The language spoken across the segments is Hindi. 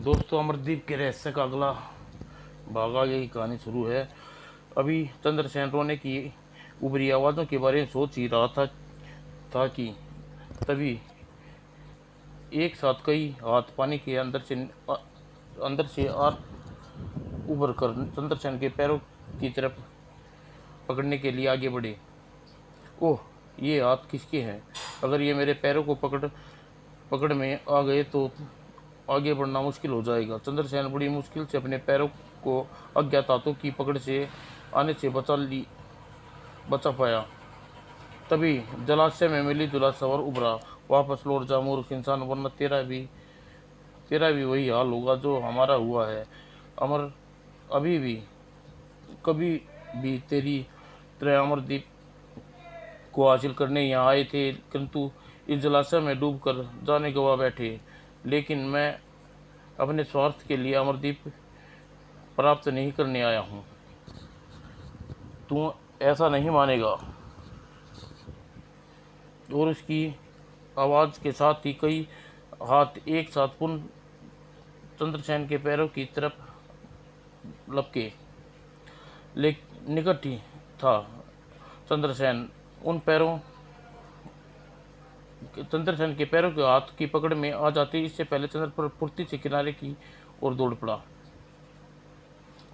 दोस्तों, अमरदीप के रहस्य का अगला भाग आगे की कहानी शुरू है। अभी चंद्रसेन रोने की उभरी आवाज़ों के बारे में सोच ही रहा था कि तभी एक साथ कई हाथ पानी के अंदर से उभर कर चंद्रसेन के पैरों की तरफ पकड़ने के लिए आगे बढ़े। ओह, ये हाथ किसके हैं? अगर ये मेरे पैरों को पकड़ में आ गए तो आगे बढ़ना मुश्किल हो जाएगा। चंद्रसेन बड़ी मुश्किल से अपने पैरों को अज्ञात हाथों की पकड़ से आने से बचा पाया। तभी जलाशय में मिली जुला सवार उभरा। वापस लौट जा मूर्ख इंसान, वरना तेरा भी वही हाल होगा जो हमारा हुआ है। अमर अभी भी कभी भी तेरी तरह अमरदीप को हासिल करने यहाँ आए थे, किंतु इस जलाशय में डूब कर जाने गवा बैठे। लेकिन मैं अपने स्वार्थ के लिए अमरदीप प्राप्त नहीं करने आया हूँ। तू ऐसा नहीं मानेगा। और उसकी आवाज़ के साथ ही कई हाथ एक साथ पुनः चंद्रसेन के पैरों की तरफ लपके। निकट ही था चंद्रसेन उन पैरों चंद्रसेन के पैरों के हाथ की पकड़ में आ जाते इससे पहले चंद्र पर फुर्ती से किनारे की ओर दौड़ पड़ा।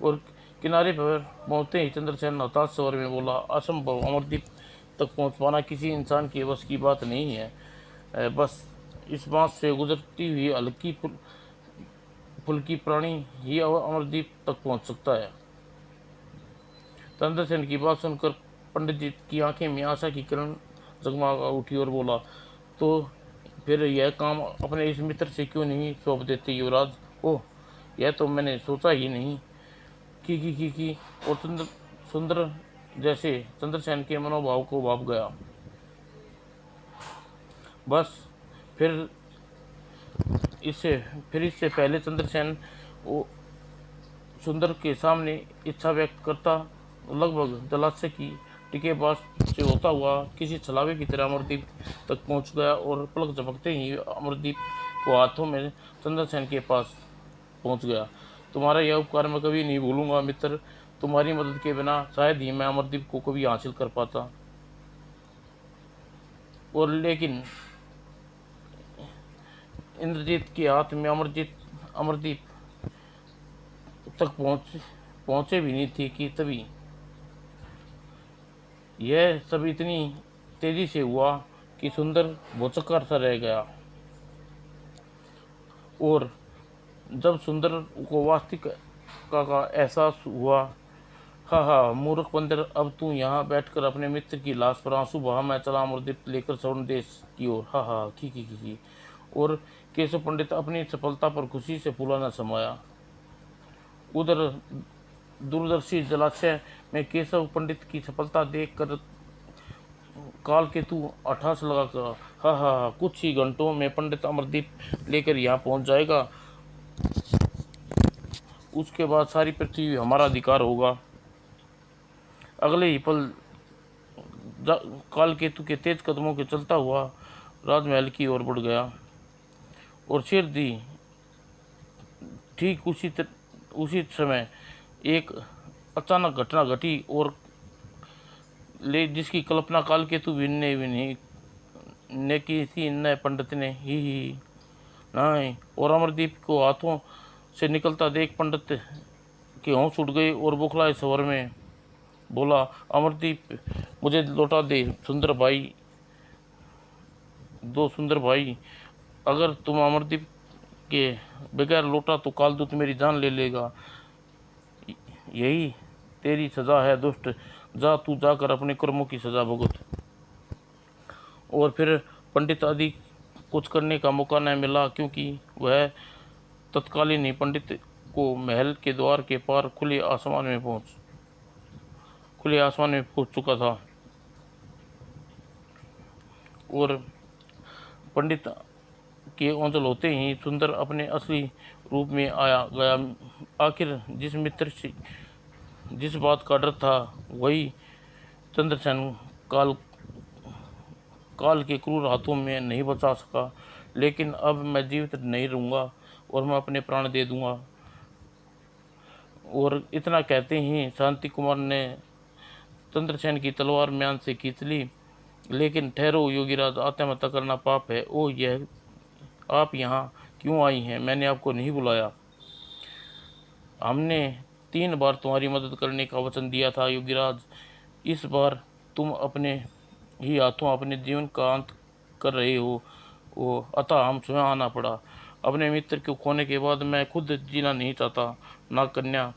और किनारे पर पहुंचते ही चंद्रसेन हताश स्वर में बोला, असंभव, अमरदीप तक पहुंच पाना किसी इंसान के बस की बात नहीं है। बस इस बात से गुजरती हुई हल्की फुल्की प्राणी ही अमरदीप तक पहुंच सकता है। चंद्रसेन की बात सुनकर पंडित जी की आंखें में आशा की किरण जगमगा उठी और बोला, तो फिर यह काम अपने इस मित्र से क्यों नहीं सौंप देते युवराज? ओह, यह तो मैंने सोचा ही नहीं। की और सुंदर जैसे चंद्रसेन के मनोभाव को भाप गया। बस फिर इससे इससे पहले चंद्रसेन सुंदर के सामने इच्छा व्यक्त करता, लगभग जलाशय की टिकेबाज से होता हुआ किसी छलावे की तरह अमरदीप तक पहुंच गया और पलक झपकते ही अमरदीप को हाथों में चंद्रसेन के पास पहुंच गया। तुम्हारा यह उपकार मैं कभी नहीं भूलूंगा मित्र। तुम्हारी मदद के बिना शायद ही मैं अमरदीप को कभी हासिल कर पाता। और लेकिन इंद्रजीत के हाथ में अमरदीप तक पहुंचे भी नहीं थे कि तभी यह सब इतनी तेजी से हुआ कि सुंदर भौचक्कर सा रह गया। और जब सुंदर को वास्तविक का एहसास हुआ, हा हा मूर्ख बंदर, अब तू यहाँ बैठकर अपने मित्र की लाश पर आंसू बहा, मैं चला अमरदीप लेकर स्वर्ण देश की ओर। हा हा की। और केशव पंडित अपनी सफलता पर खुशी से फूला न समाया। उधर दूरदर्शी जलाशय में केशव पंडित की सफलता देखकर काल केतु अठास लगाकर, हा कुछ ही घंटों में पंडित अमरदीप लेकर यहाँ पहुँच जाएगा। उसके बाद सारी पृथ्वी हमारा अधिकार होगा। अगले ही पल काल केतु के तेज कदमों के चलता हुआ राजमहल की ओर बढ़ गया और सिर दी। ठीक उसी समय एक अचानक घटना घटी और जिसकी कल्पना काल केतु भी ने की थी न पंडित ने ही नहीं। और अमरदीप को हाथों से निकलता देख पंडित के होश उड़ गए और बौखलाए स्वर में बोला, अमरदीप मुझे लौटा दे सुंदर भाई, दो सुंदर भाई। अगर तुम अमरदीप के बगैर लौटा तो कालदूत मेरी जान ले लेगा। यही तेरी सजा है दुष्ट। जा तू जाकर अपने कर्मों की सजा भुगत। और फिर पंडित आदि कुछ करने का मौका न मिला, क्योंकि वह तत्कालीन ही पंडित को महल के द्वार के पार खुले आसमान में पहुंच चुका था। और पंडित के ओंजल होते ही सुंदर अपने असली रूप में आया गया। आखिर जिस बात का डर था वही चंद्रसेन काल के क्रूर हाथों में नहीं बचा सका। लेकिन अब मैं जीवित नहीं रहूँगा और मैं अपने प्राण दे दूंगा। और इतना कहते ही शांति कुमार ने चंद्रसेन की तलवार म्यान से खींच ली। लेकिन ठहरो योगीराज, आत्महत्या करना पाप है। ओ यह आप यहाँ क्यों आई हैं? मैंने आपको नहीं बुलाया। हमने 3 बार तुम्हारी मदद करने का वचन दिया था योगीराज। इस बार तुम अपने ही हाथों अपने जीवन का अंत कर रहे हो। वो अतः हम स्वयं आना पड़ा। अपने मित्र को खोने के बाद मैं खुद जीना नहीं चाहता। नागकन्या,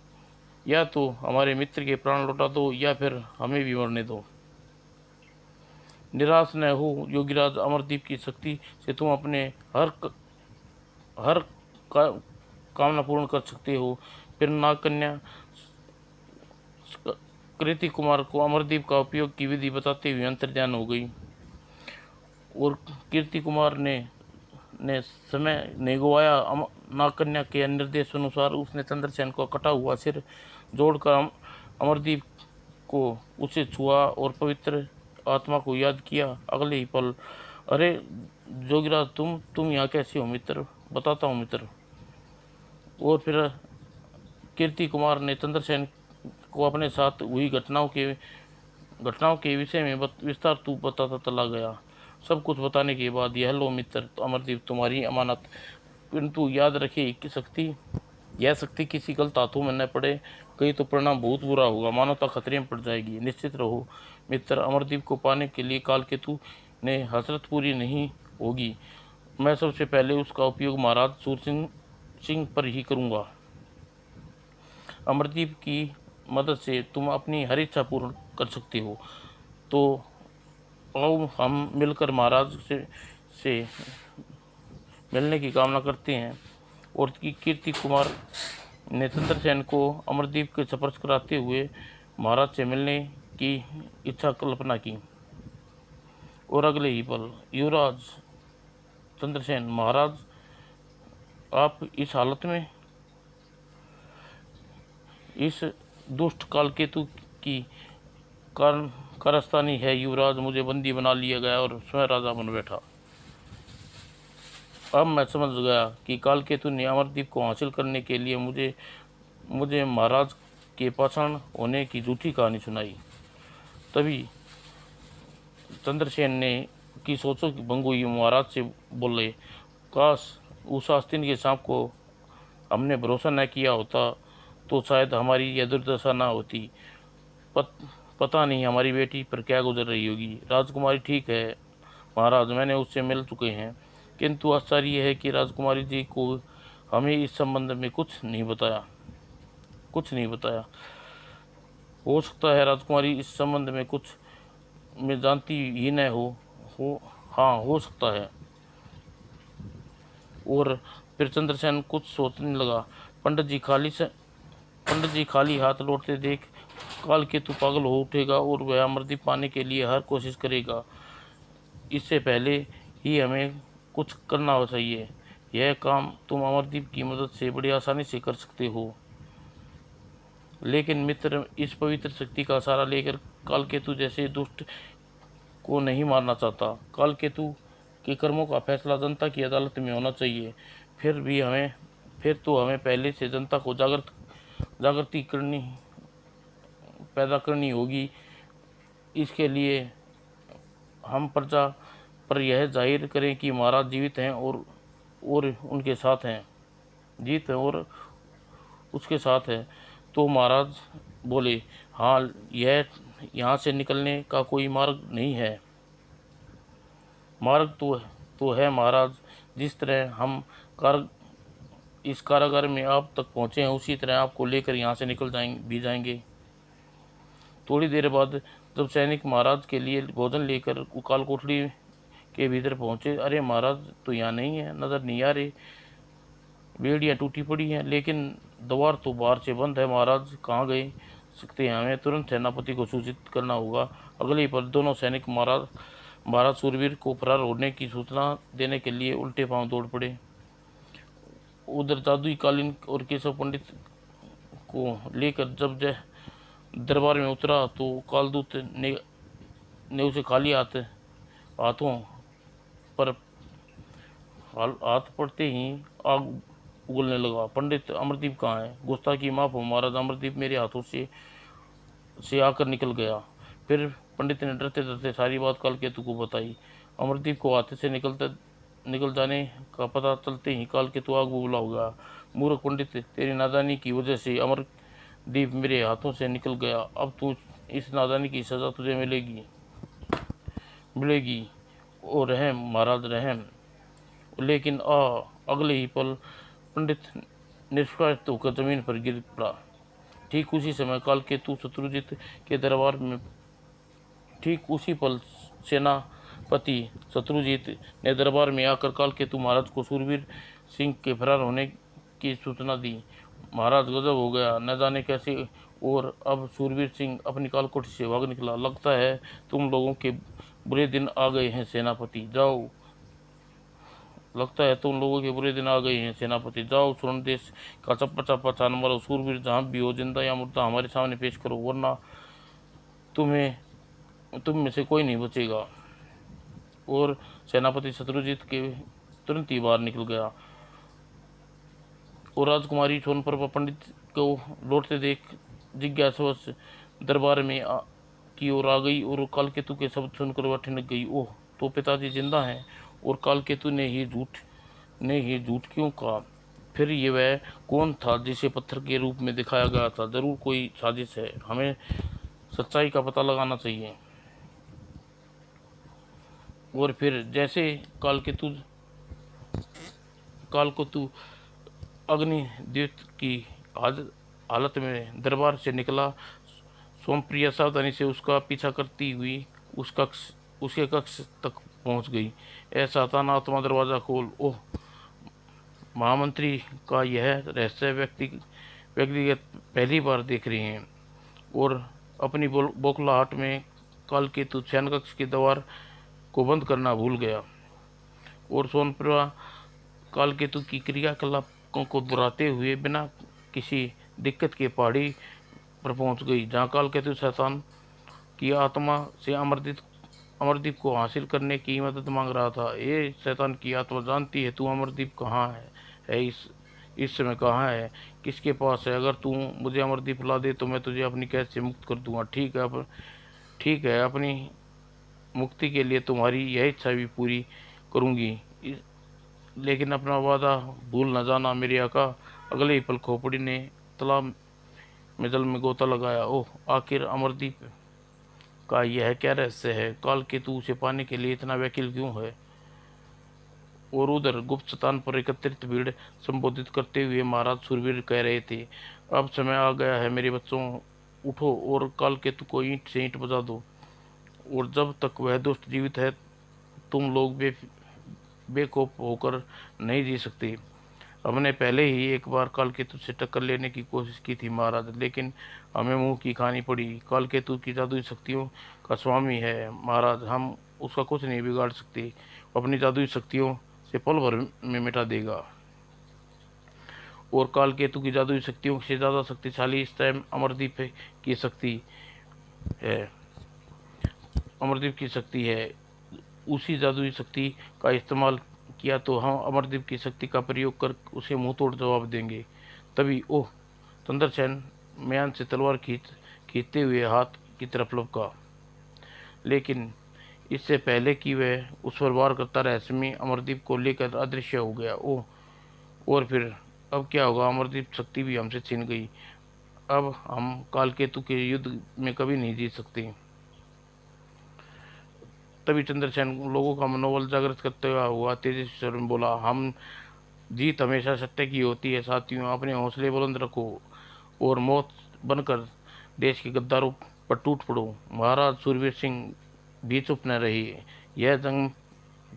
या तो हमारे मित्र के प्राण लौटा दो या फिर हमें भी मरने दो। निराश न हो योगीराज, अमरदीप की शक्ति से तुम अपने हर का, कामना पूर्ण कर सकते हो। फिर नागकन्या कृति कुमार को अमरदीप का उपयोग की विधि बताते हुए अंतर्ध्यान हो गई। और कीर्ति कुमार ने समय नहीं गवाया। नागकन्या के निर्देश अनुसार उसने चंद्रसेन को कटा हुआ सिर जोड़कर अमरदीप को उसे छुआ और पवित्र आत्मा को याद किया। अगले ही पल, अरे जोगिराज, तुम यहाँ कैसे हो मित्र? बताता हूँ मित्र। और फिर कीर्ति कुमार ने चंद्रसेन को अपने साथ हुई घटनाओं के विषय में विस्तार तू बताता चला गया। सब कुछ बताने के बाद, यह लो मित्र अमरदीप, तुम्हारी अमानत। किंतु याद रखिए कि यह शक्ति किसी गलत हाथों में न पड़े, कहीं तो परिणाम बहुत बुरा होगा, मानवता खतरे में पड़ जाएगी। निश्चित रहो मित्र, अमरदीप को पाने के लिए कालकेतु ने हसरत पूरी नहीं होगी। मैं सबसे पहले उसका उपयोग महाराज सूरसिंह सिंह पर ही करूंगा। अमरदीप की मदद से तुम अपनी हर इच्छा पूर्ण कर सकते हो। तो आओ हम मिलकर महाराज से मिलने की कामना करते हैं। और कीर्ति कुमार ने चंद्रसेन को अमरदीप के स्पर्श कराते हुए महाराज से मिलने की इच्छा कल्पना की। और अगले ही पल, युवराज चंद्रसेन, महाराज आप इस हालत में? इस दुष्ट कालकेतु की कारस्तानी है युवराज, मुझे बंदी बना लिया गया और स्वयं राजा बन बैठा। अब मैं समझ गया कि कालकेतु ने अमरदीप को हासिल करने के लिए मुझे महाराज के पाषाण होने की झूठी कहानी सुनाई। तभी चंद्रसेन ने की सोचों की भंग हुई। महाराज से बोले, काश उस आस्तीन के सांप को हमने भरोसा न किया होता तो शायद हमारी यह दुर्दशा न होती। पता नहीं हमारी बेटी पर क्या गुजर रही होगी। राजकुमारी ठीक है महाराज, मैंने उससे मिल चुके हैं, किंतु आश्चर्य यह है कि राजकुमारी जी को हमें इस संबंध में कुछ नहीं बताया। हो सकता है राजकुमारी इस संबंध में कुछ में जानती ही न हो। हाँ, हो सकता है। और फिर चंद्रसेन कुछ सोचने लगा। पंडित जी खाली हाथ लौटते देख कालकेतु पागल हो उठेगा और वह अमरदीप पाने के लिए हर कोशिश करेगा। इससे पहले ही हमें कुछ करना चाहिए। यह काम तुम अमरदीप की मदद से बड़ी आसानी से कर सकते हो। लेकिन मित्र, इस पवित्र शक्ति का सहारा लेकर कालकेतु जैसे दुष्ट को नहीं मारना चाहता। कालकेतु के कर्मों का फैसला जनता की अदालत में होना चाहिए। फिर तो हमें पहले से जनता को जागृति पैदा करनी होगी। इसके लिए हम प्रजा पर यह जाहिर करें कि महाराज जीवित हैं और उनके साथ हैं, जीत है और उसके साथ है। तो महाराज बोले, हाँ, यह यहाँ से निकलने का कोई मार्ग नहीं है। मार्ग तो है महाराज। जिस तरह हम इस कारागार में आप तक पहुँचे हैं, उसी तरह आपको लेकर यहाँ से निकल जाएंगे। थोड़ी देर बाद जब सैनिक महाराज के लिए भोजन लेकर उकाल कोठरी के भीतर पहुँचे, अरे महाराज तो यहाँ नहीं है, नज़र नहीं आ रहे। बेड़ियाँ टूटी पड़ी हैं, लेकिन द्वार तो बाहर से बंद है। महाराज कहाँ गए सकते हैं? हमें तुरंत सेनापति को सूचित करना होगा। अगले पर दोनों सैनिक महाराज सूरवीर को फरार होने की सूचना देने के लिए उल्टे पांव दौड़ पड़े। उधर जादुई कालीन और केशव पंडित को लेकर जब दरबार में उतरा तो कालदूत ने उसे खाली हाथों पर हाथ पड़ते ही आग उगलने लगा। पंडित अमरदीप कहाँ है? गुस्ताखी माफ हो महाराज, अमरदीप मेरे हाथों से आकर निकल गया। फिर पंडित ने डरते डरते सारी बात कालकेतु को बताई। अमरदीप को हाथ से निकल जाने का पता चलते ही कालकेतु आग बबूला हो गया। मूर्ख पंडित, तेरी नादानी की वजह से अमरदीप मेरे हाथों से निकल गया। अब तू इस नादानी की सजा तुझे मिलेगी। ओ रहम महाराज रहम। लेकिन अगले ही पल पंडित निष्कासित होकर जमीन पर गिर पड़ा। ठीक उसी समय कालकेतु शत्रुजित के दरबार में ठीक उसी पल सेनापति शत्रुजीत ने दरबार में आकर कालकेतु महाराज को सूरवीर सिंह के फरार होने की सूचना दी। महाराज गजब हो गया, न जाने कैसे और अब सूरवीर सिंह अपनी कालकोठी से भाग निकला। लगता है तुम लोगों के बुरे दिन आ गए हैं सेनापति, जाओ। लगता है तुम लोगों के बुरे दिन आ गए हैं सेनापति, जाओ स्वर्ण देश का चप्पा चप्पा छान मारो। सूरवीर जहाँ भी हो, जिंदा या मुर्दा, हमारे सामने पेश करो, वरना तुम में से कोई नहीं बचेगा। और सेनापति शत्रुजीत के तुरंत ही बाहर निकल गया। और राजकुमारी सोनप्रभा पंडित को लौटते देख जिज्ञासावश दरबार में की ओर आ गई और कालकेतु के शब्द सुनकर वह ठिनक गई। ओह, तो पिताजी जिंदा हैं। और कालकेतु ने ही झूठ क्यों कहा? फिर ये वह कौन था जिसे पत्थर के रूप में दिखाया गया था? जरूर कोई साजिश है, हमें सच्चाई का पता लगाना चाहिए। और फिर जैसे कालकेतु अग्निदेव की हालत में दरबार से निकला, सोमप्रिया सावधानी से उसका पीछा करती हुई उसके कक्ष तक पहुंच गई। ऐसा ताना आत्मा, दरवाजा खोल। ओह, महामंत्री का यह रहस्य व्यक्तिगत पहली बार देख रहे हैं। और अपनी बौखलाहट में कालकेतु शयन कक्ष की दीवार को बंद करना भूल गया। और सोनप्रभा कालकेतु की क्रियाकलापों को दोहराते हुए बिना किसी दिक्कत के पहाड़ी पर पहुंच गई, जहां कालकेतु शैतान की आत्मा से अमरदीप को हासिल करने की मदद मांग रहा था। ये शैतान की आत्मा जानती है तू अमरदीप कहाँ है इस समय कहाँ है, किसके पास है। अगर तू मुझे अमरदीप ला दे तो मैं तुझे अपनी कैद से मुक्त कर दूंगा। ठीक है, अपनी मुक्ति के लिए तुम्हारी यह इच्छा भी पूरी करूंगी, लेकिन अपना वादा भूल न जाना मेरे आका। अगले ही पल खोपड़ी ने तालाब में जल में गोता लगाया। ओह, आखिर अमरदीप का यह क्या रहस्य है? कालकेतु उसे पाने के लिए इतना व्याकुल क्यों है? और उधर गुप्त स्थान पर एकत्रित भीड़ संबोधित करते हुए महाराज सूरवीर कह रहे थे, अब समय आ गया है मेरे बच्चों, उठो और कालकेतु को ईंट से ईंट बजा दो। और जब तक वह दुष्ट जीवित है तुम लोग बेखौफ होकर नहीं जी सकते। हमने पहले ही एक बार कालकेतु से टक्कर लेने की कोशिश की थी महाराज, लेकिन हमें मुंह की खानी पड़ी। कालकेतु की जादुई शक्तियों का स्वामी है महाराज, हम उसका कुछ नहीं बिगाड़ सकते। अपनी जादुई शक्तियों से पल भर में मिटा देगा। और कालकेतु की जादुई शक्तियों से ज़्यादा शक्तिशाली इस टाइम की शक्ति है अमरदीप की शक्ति है। उसी जादुई शक्ति का इस्तेमाल किया तो हम अमरदीप की शक्ति का प्रयोग कर उसे मुंह तोड़ जवाब देंगे। तभी ओह, चंद्रसेन म्यान से तलवार खींचते हुए हाथ की तरफ लपका, लेकिन इससे पहले कि वह उस पर वार करता रहस्यमय अमरदीप को लेकर अदृश्य हो गया। ओह, और फिर अब क्या होगा? अमरदीप शक्ति भी हमसे छीन गई। अब हम कालकेतु के युद्ध में कभी नहीं जीत सकते। तभी चंद्रसेन लोगों का मनोबल जागृत करते हुआ तेजी से स्वर में बोला, हम जीत हमेशा सत्य की होती है साथियों, अपने हौसले बुलंद रखो और मौत बनकर देश के गद्दारों पर टूट पड़ो। महाराज सूरवीर सिंह भी चुप न रही। यह जंग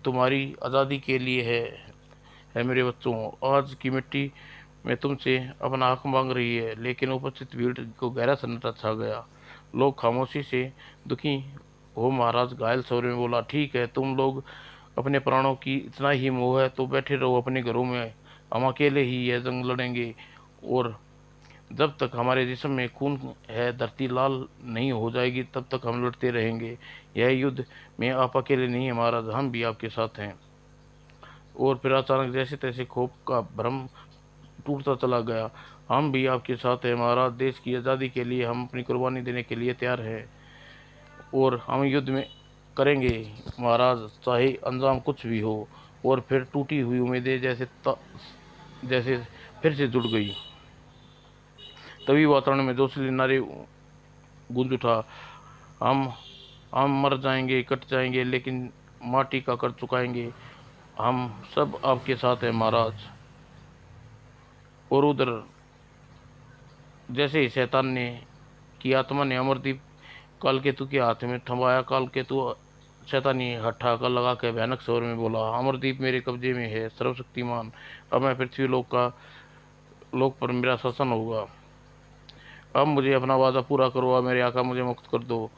तुम्हारी आज़ादी के लिए है मेरे बच्चों। आज की मिट्टी में तुमसे अपना हक मांग रही है। लेकिन उपस्थित भीड़ को गहरा सन्नाटा छा गया। लोग खामोशी से दुखी हो महाराज घायल स्वर में बोला, ठीक है, तुम लोग अपने प्राणों की इतना ही मोह है तो बैठे रहो अपने घरों में, हम अकेले ही यह जंग लड़ेंगे। और जब तक हमारे जिस्म में खून है, धरती लाल नहीं हो जाएगी, तब तक हम लड़ते रहेंगे। यह युद्ध में आप अकेले नहीं हैं महाराज, हम भी आपके साथ हैं। और फिर अचानक जैसे तैसे खौफ का भ्रम टूटता चला गया। हम भी आपके साथ हैं महाराज, देश की आज़ादी के लिए हम अपनी कुर्बानी देने के लिए तैयार हैं और हम युद्ध में करेंगे महाराज, चाहे अंजाम कुछ भी हो। और फिर टूटी हुई उम्मीदें जैसे फिर से जुड़ गई। तभी वातावरण में जोशीले नारे गूंज उठा, हम हम मर जाएंगे, कट जाएंगे, लेकिन माटी का कर चुकाएंगे। हम सब आपके साथ हैं महाराज। और उधर जैसे ही शैतान ने की आत्मा ने अमरदीप कालकेतु के हाथ में थमाया, कालकेतु शैतानी हट्ठा कर लगा के भयानक स्वर में बोला, अमरदीप मेरे कब्जे में है सर्वशक्तिमान, अब मैं पृथ्वी लोक पर मेरा शासन होगा। अब मुझे अपना वादा पूरा करो, अब मेरे आका मुझे मुक्त कर दो।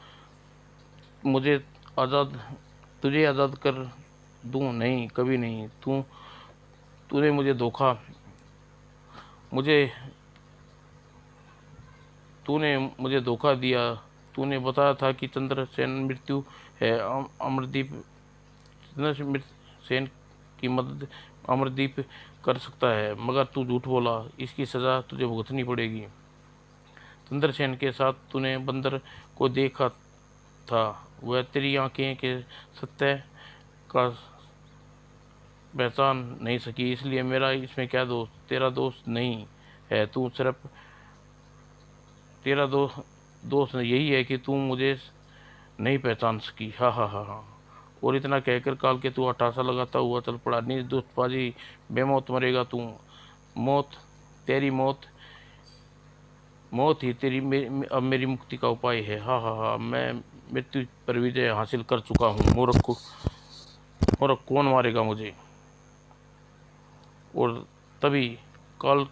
मुझे आज़ाद तुझे आज़ाद कर दूं? नहीं, कभी नहीं। तूने मुझे धोखा मुझे तूने मुझे धोखा दिया। तूने बताया था कि चंद्रसेन मृत्यु है, अमरदीप चंद्रसेन की मदद अमरदीप कर सकता है, मगर तू झूठ बोला। इसकी सज़ा तुझे भुगतनी पड़ेगी। चंद्रसेन के साथ तूने बंदर को देखा था, वह तेरी आंखें के सत्य का पहचान नहीं सकी, इसलिए मेरा इसमें क्या दोष? तेरा दोष नहीं है, तू सिर्फ तेरा दोष यही है कि तू मुझे नहीं पहचान सकी। हा हा हा हा। और इतना कहकर कालकेतु अट्ठासा लगाता हुआ चल पड़ा। निर्दोष पाजी, बेमौत मरेगा तू। मौत तेरी मौत ही तेरी अब मेरी मुक्ति का उपाय है। हा हा हा। मैं मृत्यु पर विजय हासिल कर चुका हूँ। मूर्ख कौन मारेगा मुझे? और तभी काल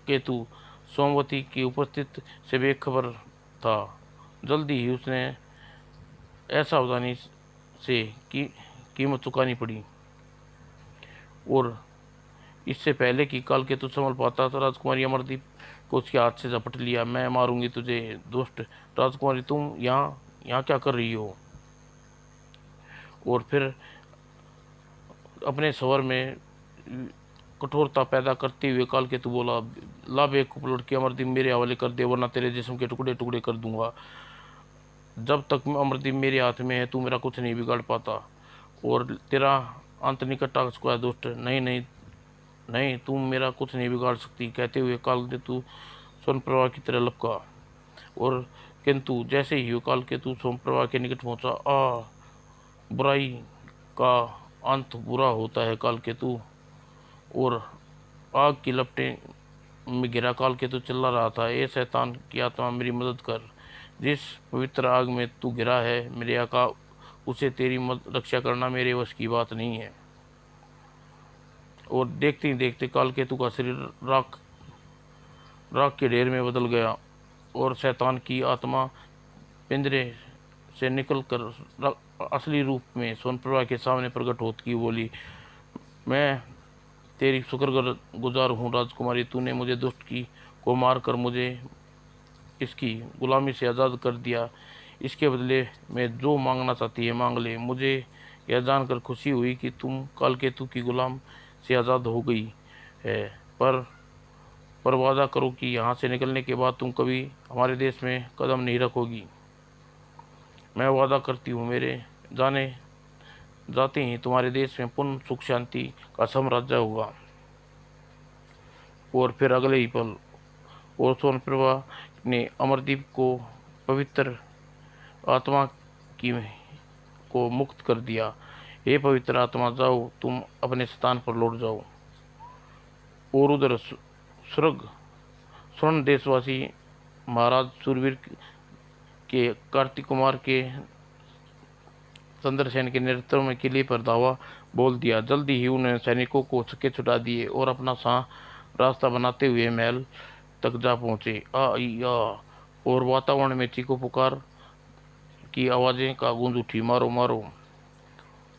केतु सोमवती की उपस्थित से बेखबर था। जल्दी ही उसने असावधानी से कीमत चुकानी पड़ी। और इससे पहले कि कालकेतु संभल पाता तो राजकुमारी अमरदीप को उसके हाथ से झपट लिया। मैं मारूंगी तुझे दुष्ट राजकुमारी, तुम यहाँ क्या कर रही हो? और फिर अपने स्वर में कठोरता पैदा करते हुए कालकेतु बोला, ला बेवकूफ लड़की, अमरदीप मेरे हवाले कर दे, वरना तेरे जिस्म के टुकड़े टुकड़े कर दूंगा। जब तक अमरदीप मेरे हाथ में है, तू मेरा कुछ नहीं बिगाड़ पाता और तेरा अंत निकट आ चुका है दुष्ट। नहीं नहीं नहीं, तुम मेरा कुछ नहीं बिगाड़ सकती। कहते हुए कालकेतु स्वर्ण प्रभा की तरह लपका। और किंतु जैसे ही कालकेतु सोम प्रभा के निकट पहुंचा, बुराई का अंत बुरा होता है कालकेतु। और आग की लपटें में घिरा कालकेतु चिल्ला रहा था, ए शैतान की आत्मा, मेरी मदद कर। जिस पवित्र आग में तू घिरा है मेरे आका, उसे तेरी रक्षा करना मेरे वश की बात नहीं है। और देखते ही देखते कालकेतु का शरीर राख के ढेर में बदल गया और शैतान की आत्मा पिंजरे से निकलकर असली रूप में सोनप्रभा के सामने प्रकट होती बोली, मैं तेरी शुक्रगुजार हूँ राजकुमारी, तूने मुझे दुष्ट की को मारकर मुझे इसकी गुलामी से आज़ाद कर दिया। इसके बदले में जो मांगना चाहती है मांग ले। मुझे यह जानकर खुशी हुई कि तुम कालकेतु की गुलाम से आज़ाद हो गई है, पर वादा करो कि यहाँ से निकलने के बाद तुम कभी हमारे देश में कदम नहीं रखोगी। मैं वादा करती हूँ, मेरे जाने जाते ही तुम्हारे देश में पूर्ण सुख शांति का साम्राज्य होगा। और फिर अगले ही पल और सोनप्रभा ने अमरदीप को पवित्र आत्मा की को मुक्त कर दिया। हे पवित्र आत्मा, जाओ, तुम अपने स्थान पर लौट जाओ। और उधर स्वर्ग स्वर्ण देशवासी महाराज सूरवीर के कार्तिक कुमार के चंद्रसेन के नेतृत्व में किले पर धावा बोल दिया। जल्दी ही उन्होंने सैनिकों को छक्के छुड़ा दिए और अपना रास्ता बनाते हुए महल तक जा पहुंचे। आ और वातावरण में चीखों पुकार की आवाज़ें का गूंज उठी, मारो मारो।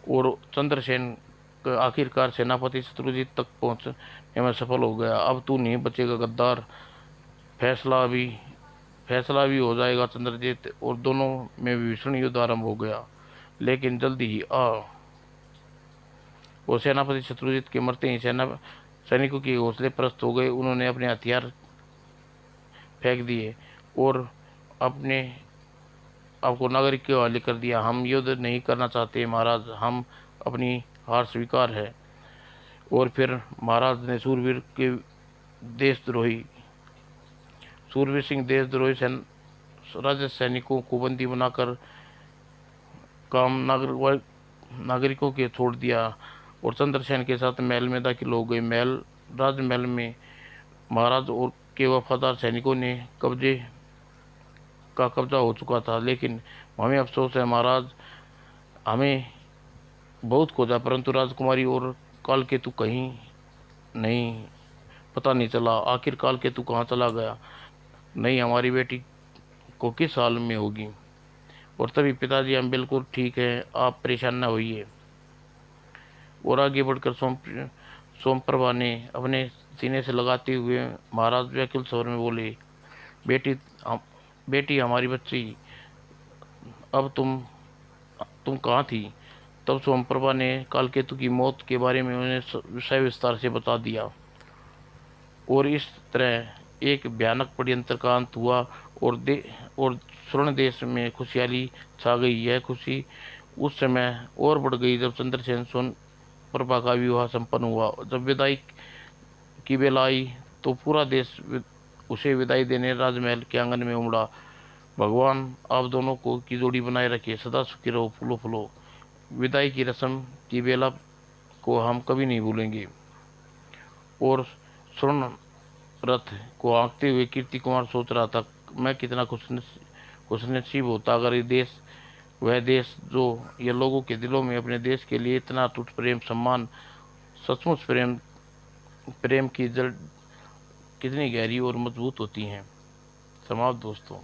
और चंद्रसेन आखिरकार सेनापति शत्रुजीत तक पहुंचने में सफल हो गया। अब तू नहीं बचेगा गद्दार, फैसला भी फैसला भी हो जाएगा चंद्रजीत। और दोनों में भीषण युद्ध आरंभ हो गया। लेकिन जल्दी ही और सेनापति शत्रुजीत के मरते ही सैनिकों के हौसले पस्त हो गए। उन्होंने अपने हथियार फेंक दिए और अपने आपको नागरिक के हवाले कर दिया। हम युद्ध नहीं करना चाहते महाराज, हम अपनी हार स्वीकार है। और फिर महाराज ने सूरवीर सिंह देशद्रोही राजस्थानी सैनिकों को बंदी बनाकर काम नागरिकों के छोड़ दिया और चंद्रसेन के साथ महल में दाखिल हो गए। राजमहल में महाराज और के वफादार सैनिकों ने कब्जा हो चुका था। लेकिन हमें अफसोस है महाराज, हमें बहुत खोजा परंतु राजकुमारी और कालकेतु कहीं नहीं, पता नहीं चला। आखिर कालकेतु कहाँ चला गया? नहीं, हमारी बेटी को किस हाल में होगी? और तभी पिताजी, हम बिल्कुल ठीक हैं, आप परेशान न होइए। और आगे बढ़कर सोमप्रभा ने अपने सीने से लगाते हुए महाराज व्याकुल स्वर में बोले, बेटी बेटी हमारी बच्ची, अब तुम कहाँ थी? तब सोमप्रभा ने कालकेतु की मौत के बारे में उन्हें सविस्तार से बता दिया। और इस तरह एक भयानक षड्यंत्र का अंत हुआ और स्वर्ण देश में खुशहाली छा गई। यह खुशी उस समय और बढ़ गई जब चंद्रसेन सोन प्रभा का विवाह संपन्न हुआ। जब विदाई की बेला आई तो पूरा देश उसे विदाई देने राजमहल के आंगन में उमड़ा। भगवान आप दोनों को की जोड़ी बनाए रखे, सदा सुखी रहो, फूलो फूलो। विदाई की रस्म की बेला को हम कभी नहीं भूलेंगे। और स्वर्ण रथ को हाँकते हुए कीर्ति कुमार सोच रहा था, मैं कितना खुशनसीब होता अगर वह देश जो ये लोगों के दिलों में अपने देश के लिए इतना अटूट प्रेम सम्मान, सचमुच प्रेम की जड़ कितनी गहरी और मजबूत होती हैं। समाप्त दोस्तों।